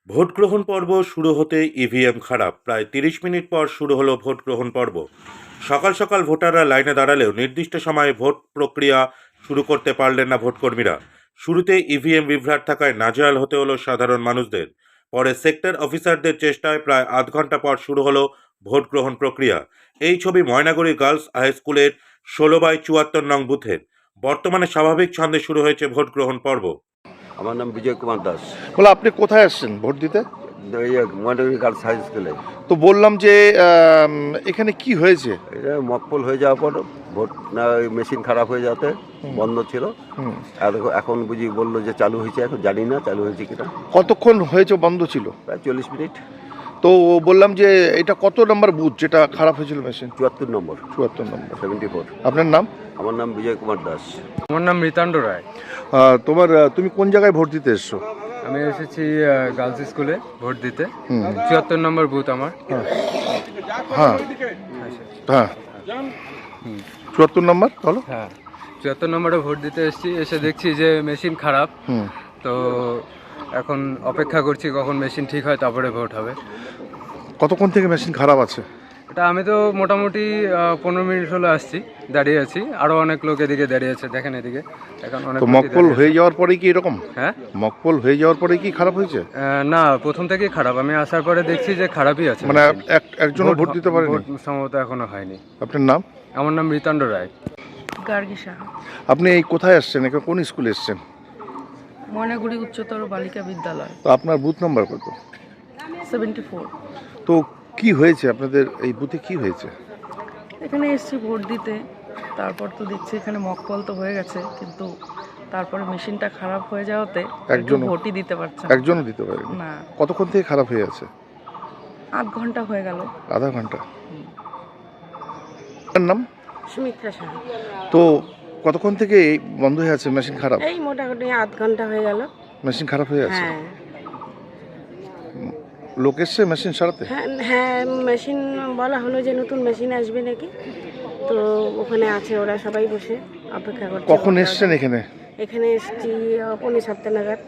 Vote গ্রহণ পর্ব শুরু হতে ইভিএম খারাপ। প্রায় ৩০ মিনিট পর শুরু হলো ভোট গ্রহণ পর্ব। সকাল সকাল ভোটাররা লাইনে দাঁড়ালেও নির্দিষ্ট সময়ে ভোট প্রক্রিয়া শুরু করতে পারলেন না ভোটকর্মীরা। শুরুতে ইভিএম বিভ্রাট থাকায় নাজেহাল হতে হলো সাধারণ মানুষদের। পরে সেক্টর অফিসারদের চেষ্টায় প্রায় আধ ঘন্টা পর শুরু হলো ভোট গ্রহণ প্রক্রিয়া। এই ছবি ময়নাগুড়ি গার্লস হাই স্কুলের ১৬/৭৪ নং বুথের। বর্তমানে স্বাভাবিক ছন্দে শুরু হয়েছে ভোট গ্রহণ পর্ব। আমার নাম বিজয় কুমার দাস। বলে আপনি কোথায় আসছেন ভোট দিতে? ময়নাগুড়ি গার্লস হাই স্কুলে। তো বললাম যে এখানে কি হয়েছে? এটা মকপল হয়ে যাওয়ার পর ভোট না মেশিন খারাপ হয়ে যাতে বন্ধ ছিল। এখন বুঝি বললো যে চালু হয়েছে, এখন জানি না চালু হয়েছে কিনা। কতক্ষণ হয়েছে বন্ধ ছিল? প্রায় 40 মিনিট। তো বললাম যে এটা কত নম্বর বুথ যেটা খারাপ হয়েছিল মেশিন? 74 নম্বর। 74 নম্বর। 74। আপনার নাম? আমার নাম বিজয় কুমার দাস। আমার নাম মৃতাণ্ড রায়। তুমি কোন জায়গায় ভোট দিতে এসছো? আমি এসেছি গার্লস স্কুলে ভোট দিতে। ৭৪ নম্বর বুথ আমার। হ্যাঁ হ্যাঁ 74 নম্বর বলো। হ্যাঁ, ৭৪ নম্বরে ভোট দিতে এসেছি। এসে দেখছি যে মেশিন খারাপ। তো এখন অপেক্ষা করছি কখন মেশিন ঠিক হয়, তারপরে ভোট হবে। কতক্ষণ থেকে মেশিন খারাপ আছে? এটা আমি তো মোটামুটি 15 মিনিট হলো আসছি, দাঁড়িয়ে আছি। আরও অনেক লোক এদিকে দাঁড়িয়ে আছে, দেখেন এদিকে। এখন অনেক তো মকপল হয়ে যাওয়ার পরে কি এরকম? হ্যাঁ, মকপল হয়ে যাওয়ার পরে কি খারাপ হয়েছে? না, প্রথম থেকেই খারাপ। আমি আসার পরে দেখছি যে খারাপই আছে। মানে একজনও ভোট দিতে পারেনি? ভোট সম্ভবত এখনো হয়নি। আপনার নাম? আমার নাম মৃতাণ্ড রায়। গার্গী সাহা। আপনি এই কোথায় আসছেন? এখানে কোন স্কুলে এসছেন? ময়নাগুড়ি উচ্চতর বালিকা বিদ্যালয়। তো আপনার বুথ নাম্বার কত? 74। তো কি হয়েছে আপনাদের এই বুথে, কি হয়েছে? এখানে এসেছি ভোট দিতে, তারপর তো দেখছি এখানে মকপল তো হয়ে গেছে, কিন্তু তারপরে মেশিনটা খারাপ হয়ে যাওয়াতে একজন ভোটই দিতে পারছে না। একজনও দিতে পারেনি? না। কতক্ষণ থেকে খারাপ হয়ে আছে? আধ ঘন্টা হয়ে গেল। আধা ঘন্টা। আপনার নাম? সুমিত্রা সাহা। তো কতক্ষণ থেকে এই বন্ধ হয়ে আছে মেশিন খারাপ? এই মোটামুটি আধ ঘন্টা হয়ে গেল। মেশিন খারাপ হয়ে আছে? হ্যাঁ লোক এসছে মেশিন সারাতে? হ্যাঁ হ্যাঁ, মেশিন বলা হলো যে নতুন মেশিন আসবে নাকি, তো ওখানে আছে, ওরা সবাই বসে অপেক্ষা করছে। কখন এসছেন এখানে? এখানে এসছি 7:15 নাগাদ।